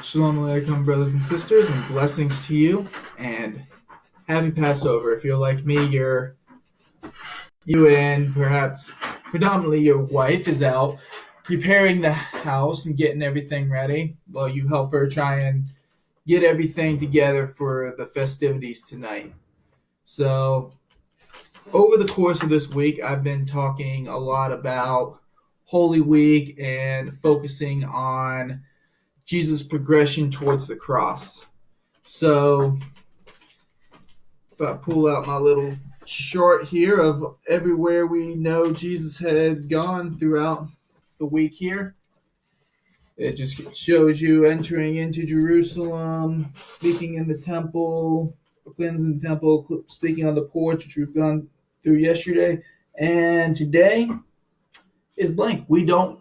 Shalom Aleichem, brothers and sisters, and blessings to you, and happy Passover. If you're like me, you and perhaps predominantly your wife is out preparing the house and getting everything ready while you help her try and get everything together for the festivities tonight. So, over the course of this week, I've been talking a lot about Holy Week and focusing on Jesus' progression towards the cross. So, if I pull out my little chart here of everywhere we know Jesus had gone throughout the week here, it just shows you entering into Jerusalem, speaking in the temple, cleansing the temple, speaking on the porch, which we've gone through yesterday. And today is blank. We don't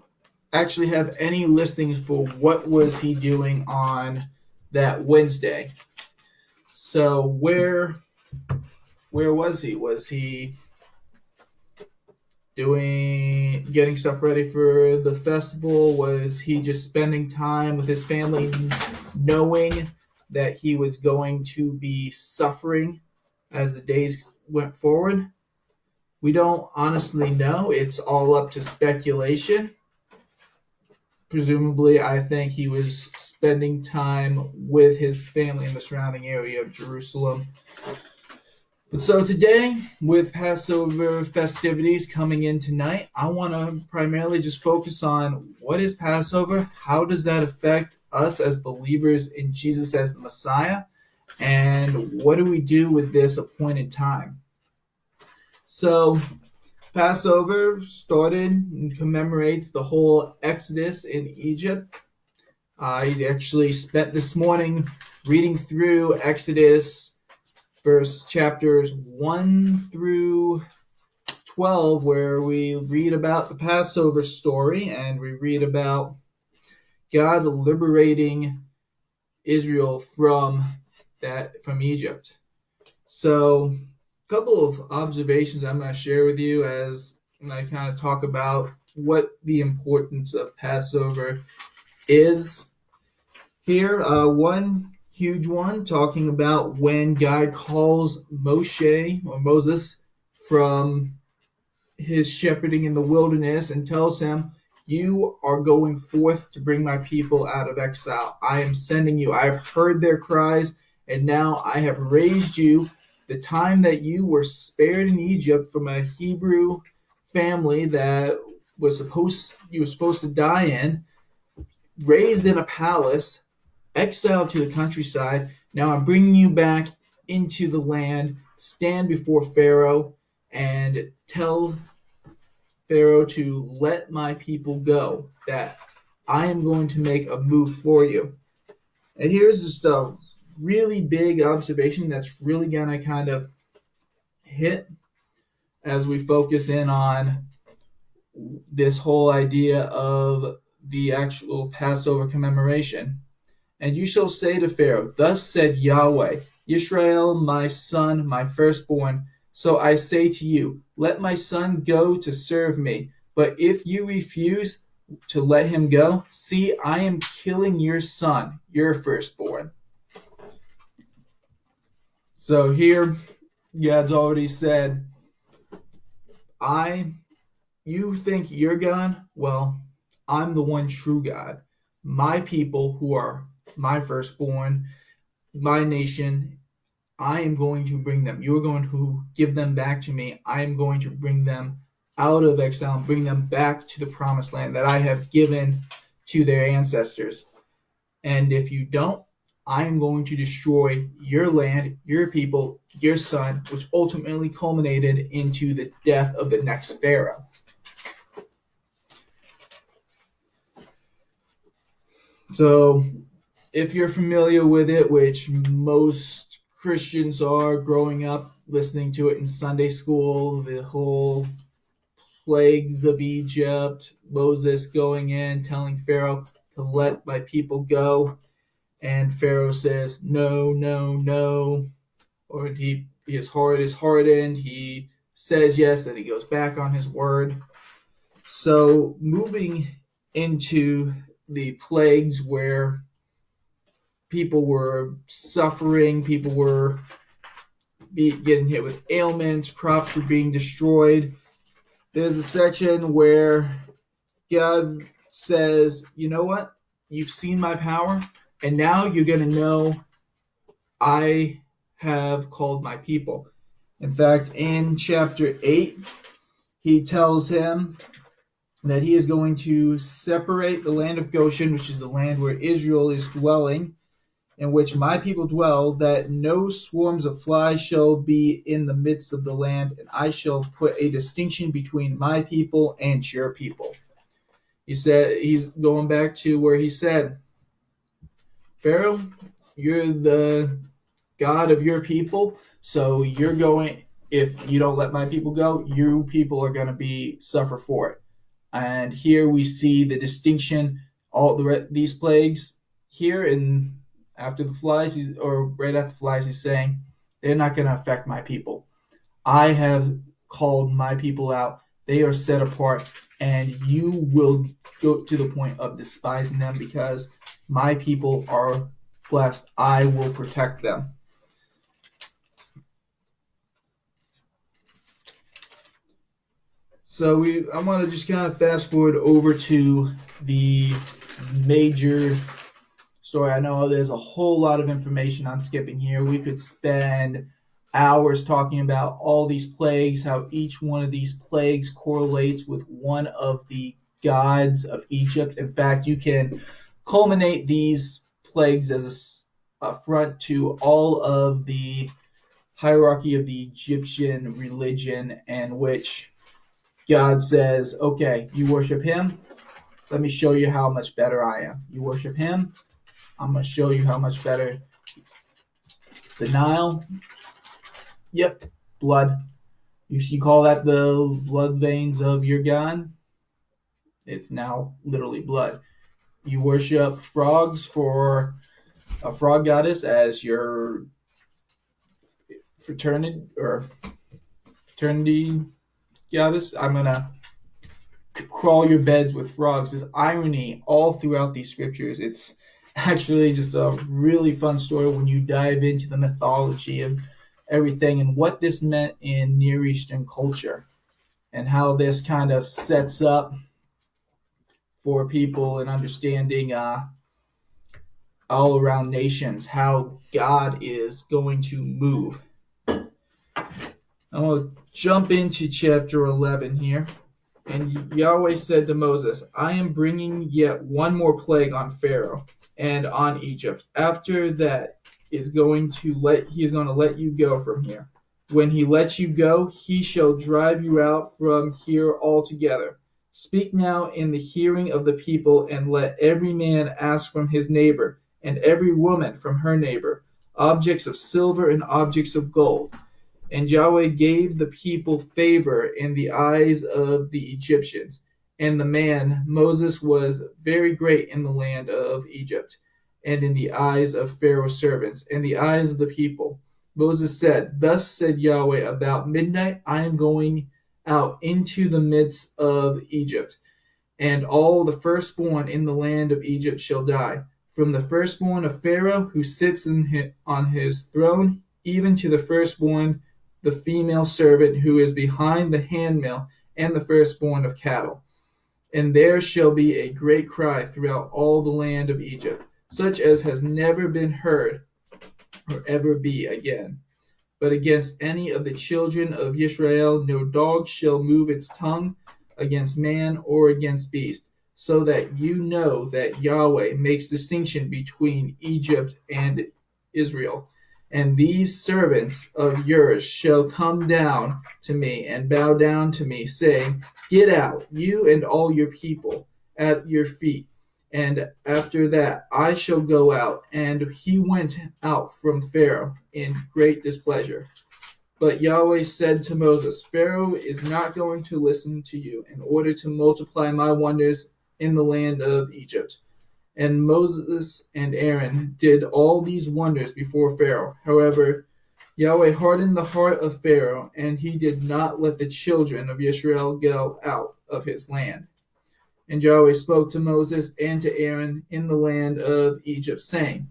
actually have any listings for what was he doing on that Wednesday. So where was he? Was he getting stuff ready for the festival? Was he just spending time with his family, knowing that he was going to be suffering as the days went forward? We don't honestly know. It's all up to speculation. Presumably, I think he was spending time with his family in the surrounding area of Jerusalem. But so today, with Passover festivities coming in tonight, I want to primarily just focus on what is Passover, how does that affect us as believers in Jesus as the Messiah, and what do we do with this appointed time? So, Passover started and commemorates the whole Exodus in Egypt. He actually spent this morning reading through Exodus chapters 1 through 12, where we read about the Passover story and we read about God liberating Israel from Egypt. So, a couple of observations I'm going to share with you as I kind of talk about what the importance of Passover is here. One huge one, talking about when God calls Moses from his shepherding in the wilderness and tells him, "You are going forth to bring my people out of exile. I am sending you. I have heard their cries, and now I have raised you. The time that you were spared in Egypt from a Hebrew family that you were supposed to die in, raised in a palace, exiled to the countryside. Now I'm bringing you back into the land. Stand before Pharaoh and tell Pharaoh to let my people go, that I am going to make a move for you." And here's just a really big observation that's really going to kind of hit as we focus in on this whole idea of the actual Passover commemoration. "And you shall say to Pharaoh, 'Thus said Yahweh, Israel, my son, my firstborn. So I say to you, let my son go to serve me. But if you refuse to let him go, see, I am killing your son, your firstborn.'" So here, God's already said, you think you're God? Well, I'm the one true God. My people who are my firstborn, my nation, I am going to bring them. You're going to give them back to me. I am going to bring them out of exile and bring them back to the promised land that I have given to their ancestors. And if you don't, I am going to destroy your land, your people, your son, which ultimately culminated into the death of the next Pharaoh. So, if you're familiar with it, which most Christians are growing up listening to it in Sunday school, the whole plagues of Egypt, Moses going in, telling Pharaoh to let my people go, and Pharaoh says, "No, no, no," or his heart is hardened, he says yes, then he goes back on his word. So moving into the plagues where people were suffering, people were getting hit with ailments, crops were being destroyed. There's a section where God says, you know what? You've seen my power, and now you're going to know I have called my people. In fact, in chapter 8, he tells him that he is going to separate the land of Goshen, which is the land where Israel is dwelling, in which my people dwell, that no swarms of flies shall be in the midst of the land, and I shall put a distinction between my people and your people. He said, he's going back to where he said, Pharaoh, you're the God of your people, so you're going, if you don't let my people go, you people are going to suffer for it. And here we see the distinction, these plagues here, and after the flies, or right after the flies, he's saying, they're not going to affect my people. I have called my people out. They are set apart, and you will go to the point of despising them because my people are blessed. I will protect them. So I want to just kind of fast forward over to the major story. I know there's a whole lot of information I'm skipping here. We could spend hours talking about all these plagues, how each one of these plagues correlates with one of the gods of Egypt. In fact, you can culminate these plagues as a front to all of the hierarchy of the Egyptian religion, in which God says, okay, you worship him, let me show you how much better I am. You worship him, I'm going to show you how much better. The Nile, yep, blood. You call that the blood veins of your God? It's now literally blood. You worship frogs for a frog goddess as your fraternity goddess. I'm going to crawl your beds with frogs. There's irony all throughout these scriptures. It's actually just a really fun story when you dive into the mythology of everything and what this meant in Near Eastern culture and how this kind of sets up for people in understanding all around nations how God is going to move. I'm going to jump into chapter 11 here. And Yahweh said to Moses, I am bringing yet one more plague on Pharaoh and on Egypt. After that he is going to let you go from here. When he lets you go, he shall drive you out from here altogether. Speak now in the hearing of the people, and let every man ask from his neighbor, and every woman from her neighbor, objects of silver and objects of gold. And Yahweh gave the people favor in the eyes of the Egyptians. And the man, Moses, was very great in the land of Egypt, and in the eyes of Pharaoh's servants, and the eyes of the people. Moses said, Thus said Yahweh, about midnight I am going out into the midst of Egypt, and all the firstborn in the land of Egypt shall die, from the firstborn of Pharaoh who sits on his throne, even to the firstborn, the female servant who is behind the handmill, and the firstborn of cattle. And there shall be a great cry throughout all the land of Egypt, such as has never been heard or ever be again. But against any of the children of Israel no dog shall move its tongue against man or against beast, so that you know that Yahweh makes distinction between Egypt and Israel. And these servants of yours shall come down to me and bow down to me, saying, Get out, you and all your people, at your feet. And after that I shall go out. And he went out from Pharaoh in great displeasure. But Yahweh said to Moses, Pharaoh is not going to listen to you in order to multiply my wonders in the land of Egypt. And Moses and Aaron did all these wonders before Pharaoh. However, Yahweh hardened the heart of Pharaoh, and he did not let the children of Israel go out of his land. And Yahweh spoke to Moses and to Aaron in the land of Egypt, saying,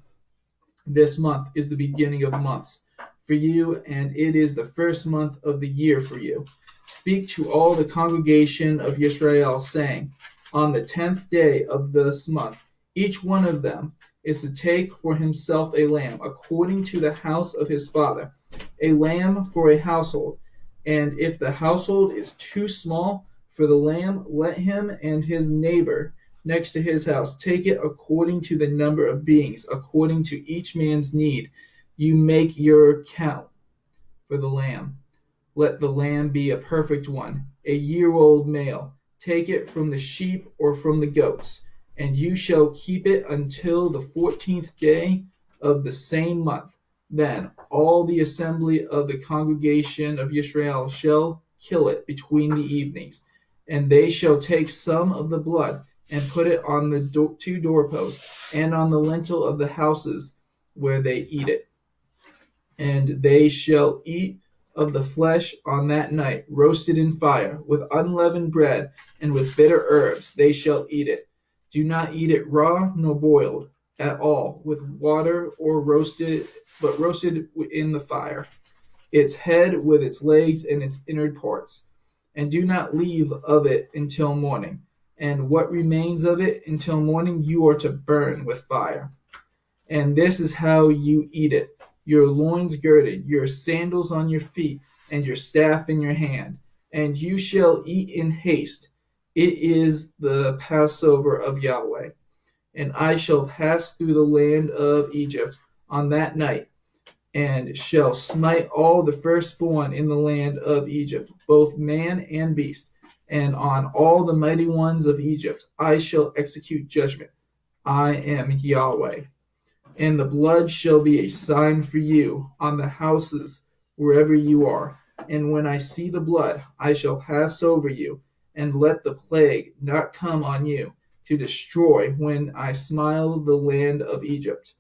This month is the beginning of months for you, and it is the first month of the year for you. Speak to all the congregation of Israel, saying, on the 10th day of this month, each one of them is to take for himself a lamb, according to the house of his father, a lamb for a household. And if the household is too small for the lamb, let him and his neighbor next to his house take it according to the number of beings, according to each man's need. You make your count for the lamb. Let the lamb be a perfect one, a year-old male. Take it from the sheep or from the goats, and you shall keep it until the 14th day of the same month. Then all the assembly of the congregation of Israel shall kill it between the evenings, and they shall take some of the blood and put it on the two doorposts and on the lintel of the houses where they eat it. And they shall eat of the flesh on that night, roasted in fire, with unleavened bread and with bitter herbs. They shall eat it. Do not eat it raw nor boiled at all, with water or roasted, but roasted in the fire, its head with its legs and its inner parts. And do not leave of it until morning. And what remains of it until morning you are to burn with fire. And this is how you eat it: your loins girded, your sandals on your feet, and your staff in your hand. And you shall eat in haste. It is the Passover of Yahweh. And I shall pass through the land of Egypt on that night, and shall smite all the firstborn in the land of Egypt, both man and beast. And on all the mighty ones of Egypt I shall execute judgment. I am Yahweh. And the blood shall be a sign for you on the houses wherever you are. And when I see the blood, I shall pass over you, and let the plague not come on you to destroy when I smite the land of Egypt.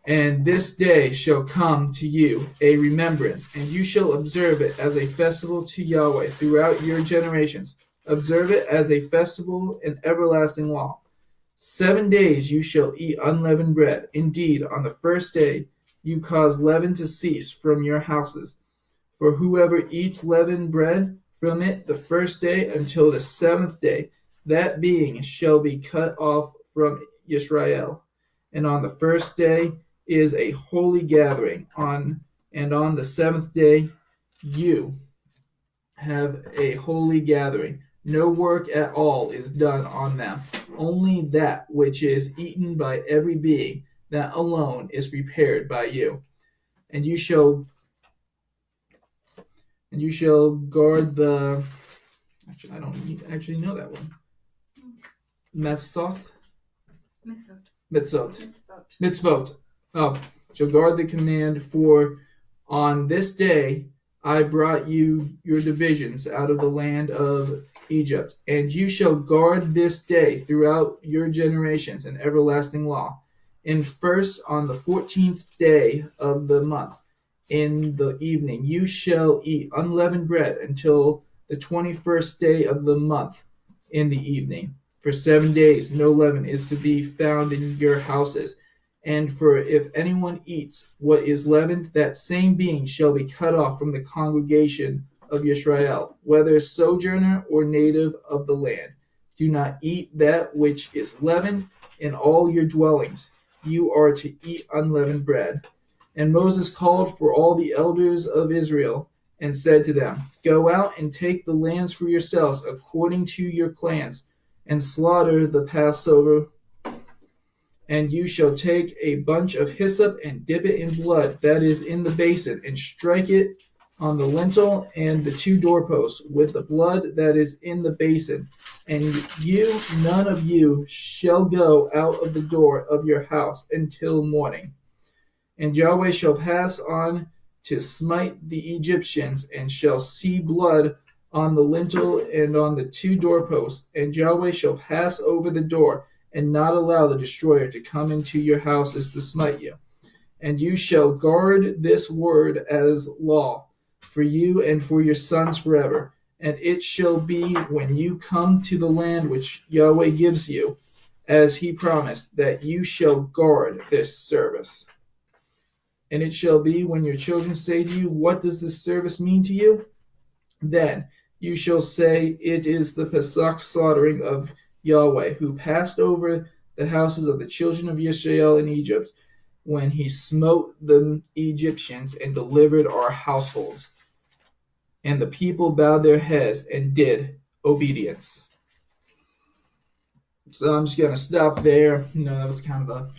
And this day shall come to you a remembrance, and you shall observe it as a festival to Yahweh throughout your generations. Observe it as a festival and everlasting law. 7 days you shall eat unleavened bread. Indeed, on the first day you cause leaven to cease from your houses. For whoever eats leavened bread from it the first day until the 7th day, that being shall be cut off from Israel. And on the first day is a holy gathering, and on the 7th day you have a holy gathering. No work at all is done on them, only that which is eaten by every being, that alone is prepared by you. And you shall guard the. Actually, I don't actually know that one. Mitzvot. Oh, shall guard the command, for on this day I brought you your divisions out of the land of Egypt, and you shall guard this day throughout your generations, an everlasting law. And first on the 14th day of the month, in the evening, you shall eat unleavened bread until the 21st day of the month in the evening. For 7 days no leaven is to be found in your houses. And for if anyone eats what is leavened, that same being shall be cut off from the congregation of Israel, whether sojourner or native of the land. Do not eat that which is leavened in all your dwellings. You are to eat unleavened bread. And Moses called for all the elders of Israel and said to them, Go out and take the lambs for yourselves according to your clans, and slaughter the Passover. And you shall take a bunch of hyssop and dip it in blood that is in the basin, and strike it on the lintel and the two doorposts with the blood that is in the basin. And you, none of you, shall go out of the door of your house until morning. And Yahweh shall pass on to smite the Egyptians, and shall see blood on the lintel and on the two doorposts. And Yahweh shall pass over the door, and not allow the destroyer to come into your houses to smite you. And you shall guard this word as law for you and for your sons forever. And it shall be when you come to the land which Yahweh gives you, as he promised, that you shall guard this service. And it shall be when your children say to you, what does this service mean to you? Then you shall say, it is the Pesach slaughtering of Yahweh, who passed over the houses of the children of Israel in Egypt, when he smote the Egyptians and delivered our households. And the people bowed their heads and did obedience. So I'm just going to stop there. That was kind of a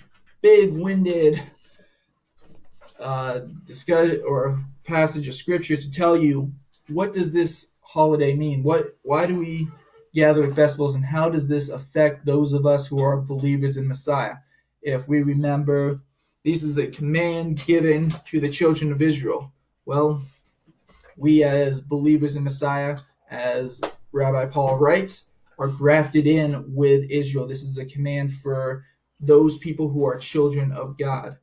big-winded discussion or passage of scripture to tell you, what does this holiday mean? Why do we gather at festivals, and how does this affect those of us who are believers in Messiah? If we remember, this is a command given to the children of Israel. Well, we as believers in Messiah, as Rabbi Paul writes, are grafted in with Israel. This is a command for those people who are children of God.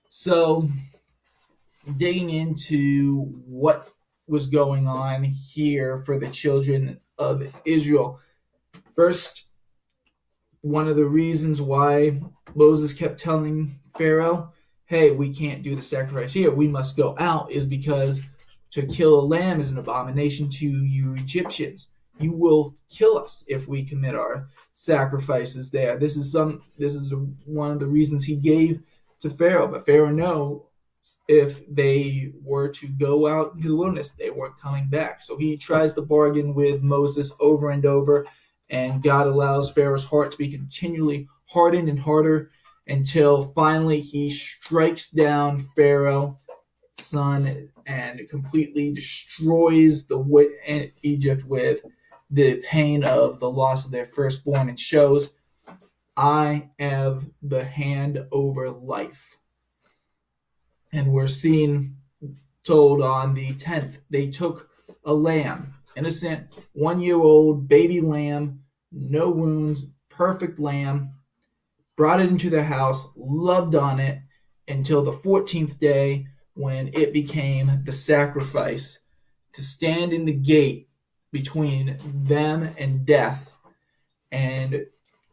So, digging into what was going on here for the children of Israel. First, one of the reasons why Moses kept telling Pharaoh, hey, we can't do the sacrifice here, we must go out, is because to kill a lamb is an abomination to you Egyptians. You will kill us if we commit our sacrifices there. This is one of the reasons he gave to Pharaoh. But Pharaoh knew if they were to go out into the wilderness, they weren't coming back. So he tries to bargain with Moses over and over, and God allows Pharaoh's heart to be continually hardened and harder until finally he strikes down Pharaoh's son and completely destroys Egypt with the pain of the loss of their firstborn, and shows, I have the hand over life. And we're told on the 10th, they took a lamb, innocent, 1-year-old baby lamb, no wounds, perfect lamb, brought it into their house, loved on it until the 14th day, when it became the sacrifice to stand in the gate between them and death, and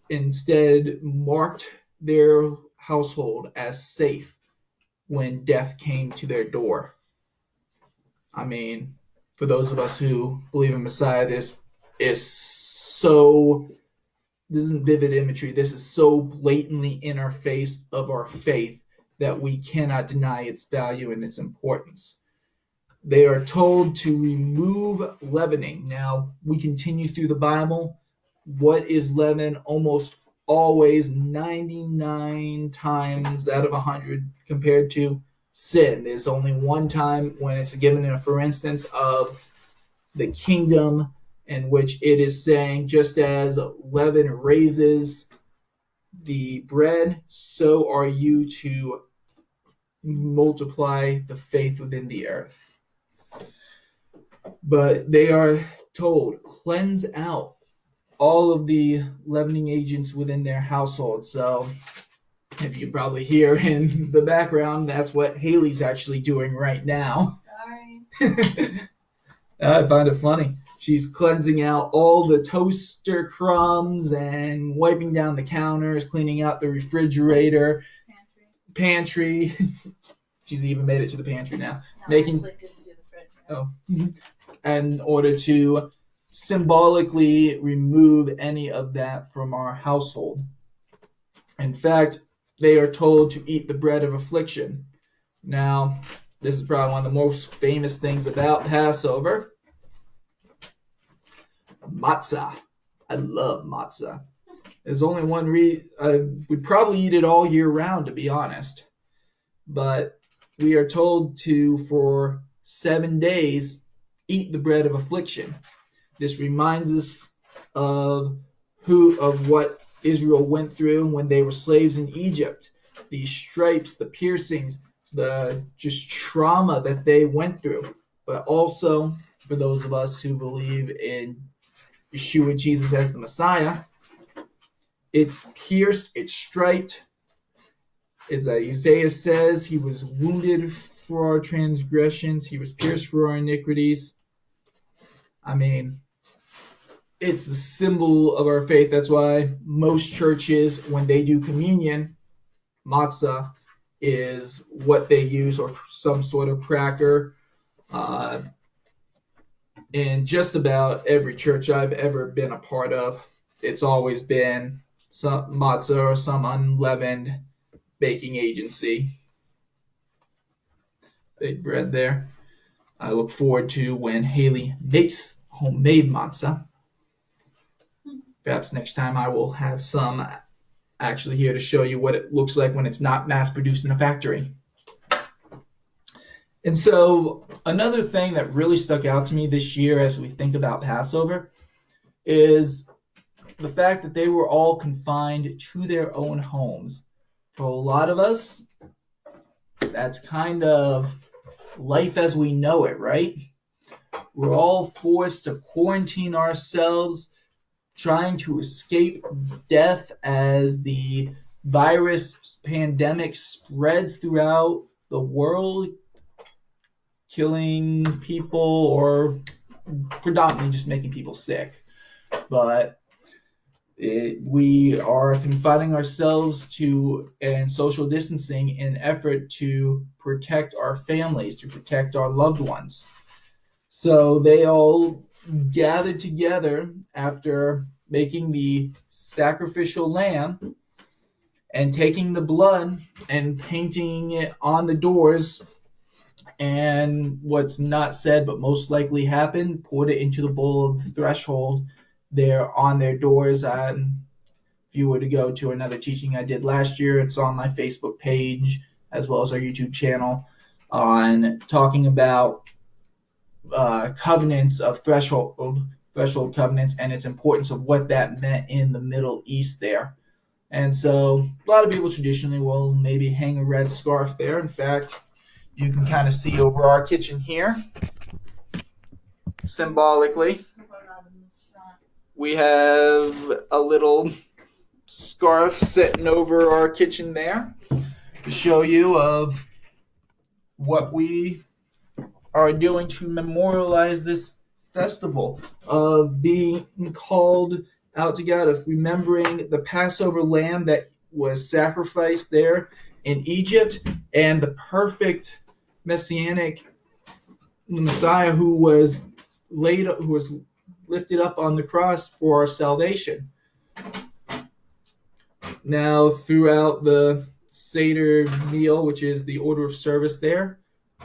instead marked their household as safe when death came to their door. I mean, for those of us who believe in Messiah, this isn't vivid imagery. This is so blatantly in our face of our faith that we cannot deny its value and its importance. They are told to remove leavening. Now, we continue through the Bible. What is leaven? Almost always 99 times out of 100 compared to sin. There's only one time when it's given in, for instance, of the kingdom, in which it is saying, just as leaven raises the bread, so are you to multiply the faith within the earth. But they are told, cleanse out all of the leavening agents within their household. So, if you can probably hear in the background, that's what Haley's actually doing right now. Sorry. I find it funny. She's cleansing out all the toaster crumbs and wiping down the counters, cleaning out the refrigerator, pantry. She's even made it to the pantry now. In order to symbolically remove any of that from our household. In fact, they are told to eat the bread of affliction. Now, this is probably one of the most famous things about Passover. Matzah. I love matzah. There's only one we'd probably eat it all year round, to be honest. But we are told to, for 7 days, eat the bread of affliction. This reminds us of what Israel went through when they were slaves in Egypt. The stripes, the piercings, the just trauma that they went through. But also, for those of us who believe in Yeshua, Jesus as the Messiah, it's pierced, it's striped. As Isaiah says, he was wounded for our transgressions, he was pierced for our iniquities. I mean, it's the symbol of our faith. That's why most churches, when they do communion, matzah is what they use, or some sort of cracker. In just about every church I've ever been a part of, it's always been some matzah or some unleavened baking agency. Big bread there. I look forward to when Haley makes homemade matzah. Perhaps next time I will have some actually here to show you what it looks like when it's not mass produced in a factory. And so another thing that really stuck out to me this year as we think about Passover is the fact that they were all confined to their own homes. For a lot of us, that's kind of life as we know it, right? We're all forced to quarantine ourselves, trying to escape death as the virus pandemic spreads throughout the world, killing people or predominantly just making people sick. But we are confining ourselves to and social distancing in effort to protect our families, to protect our loved ones. So they all gathered together after making the sacrificial lamb and taking the blood and painting it on the doors, and what's not said but most likely happened, poured it into the bowl of the threshold there on their doors. And if you were to go to another teaching I did last year, it's on my Facebook page as well as our YouTube channel, on talking about covenants of threshold covenants and its importance of what that meant in the Middle East there. And so a lot of people traditionally will maybe hang a red scarf there. In fact, you can kind of see over our kitchen here, symbolically, we have a little scarf sitting over our kitchen there to show you of what we are doing to memorialize this festival of being called out to God, of remembering the Passover lamb that was sacrificed there in Egypt, and the perfect messianic Messiah who was lifted up on the cross for our salvation. Now, throughout the Seder meal, which is the order of service there,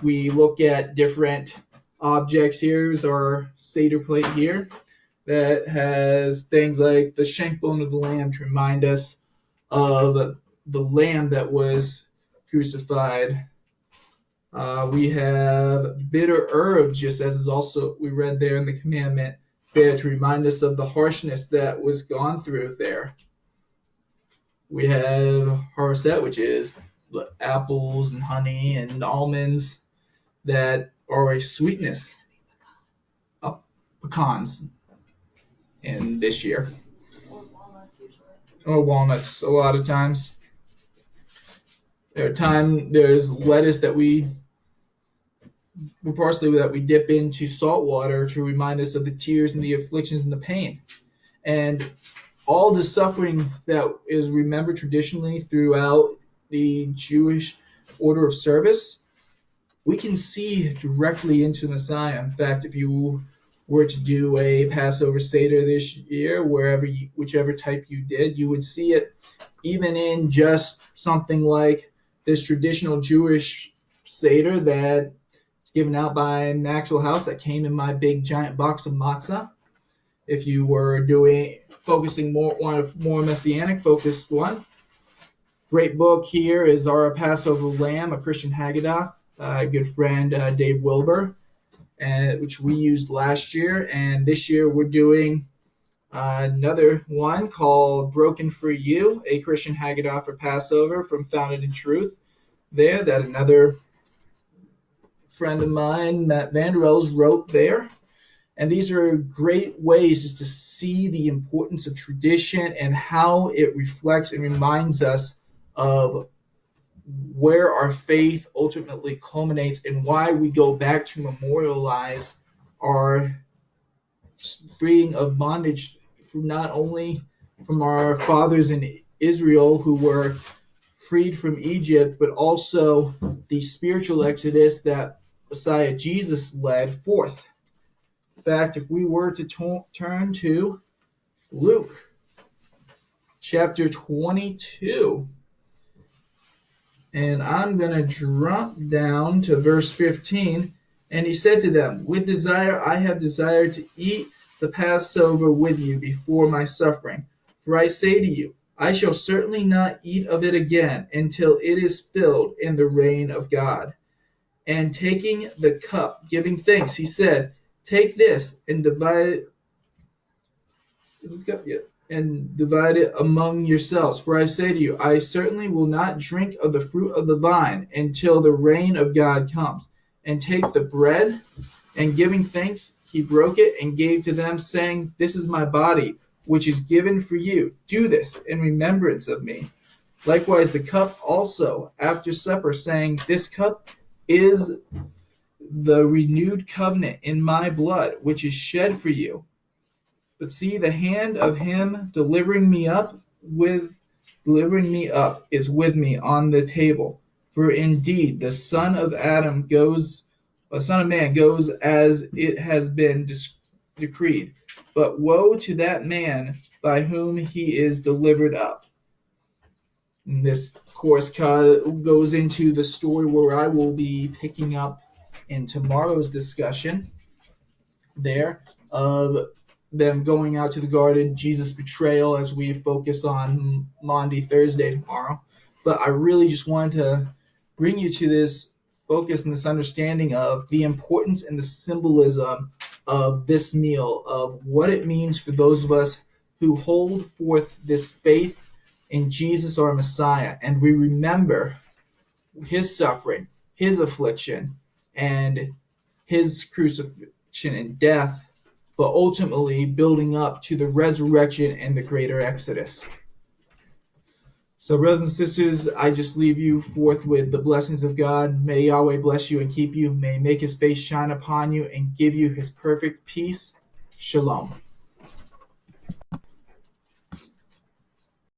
we look at different objects. Here's our Seder plate here that has things like the shank bone of the lamb to remind us of the lamb that was crucified. We have bitter herbs, just as is also we read there in the commandment, there to remind us of the harshness that was gone through there. We have haroset, which is apples and honey and almonds that are a sweetness. Pecans in this year. Or walnuts usually. Or walnuts a lot of times. There's lettuce that parsley that we dip into salt water to remind us of the tears and the afflictions and the pain. And all the suffering that is remembered traditionally throughout the Jewish order of service, we can see directly into Messiah. In fact, if you were to do a Passover Seder this year, whichever type you did, you would see it even in just something like this traditional Jewish Seder that is given out by an actual house that came in my big giant box of matzah. If you were focusing more on a more messianic focused one, great book here is Our Passover Lamb, a Christian Haggadah, good friend Dave Wilbur, which we used last year. And this year we're doing another one called Broken for You, a Christian Haggadah for Passover from Founded in Truth. There, that another friend of mine, Matt Vanderels, wrote there. And these are great ways just to see the importance of tradition and how it reflects and reminds us of where our faith ultimately culminates and why we go back to memorialize our freeing of bondage from not only from our fathers in Israel who were freed from Egypt, but also the spiritual exodus that Messiah Jesus led forth. In fact, if we were to turn to Luke chapter 22, and I'm going to drop down to verse 15. And he said to them, with desire I have desired to eat the Passover with you before my suffering. For I say to you, I shall certainly not eat of it again until it is filled in the reign of God. And taking the cup, giving thanks, he said, take this and divide it among yourselves. For I say to you, I certainly will not drink of the fruit of the vine until the reign of God comes. And take the bread, and giving thanks, he broke it and gave to them, saying, this is my body, which is given for you. Do this in remembrance of me. Likewise the cup also after supper, saying, this cup is the renewed covenant in my blood, which is shed for you. But see, the hand of him delivering me up is with me on the table. For indeed the Son of Man goes as it has been decreed. But woe to that man by whom he is delivered up. And this, of course, goes into the story where I will be picking up in tomorrow's discussion there of them going out to the garden, Jesus' betrayal, as we focus on Maundy Thursday tomorrow. But I really just wanted to bring you to this focus and this understanding of the importance and the symbolism of this meal, of what it means for those of us who hold forth this faith in Jesus our Messiah, and we remember his suffering, his affliction, and his crucifixion and death, but ultimately building up to the resurrection and the greater exodus. So, brothers and sisters, I just leave you forth with the blessings of God. May Yahweh bless you and keep you. May he make his face shine upon you and give you his perfect peace. Shalom.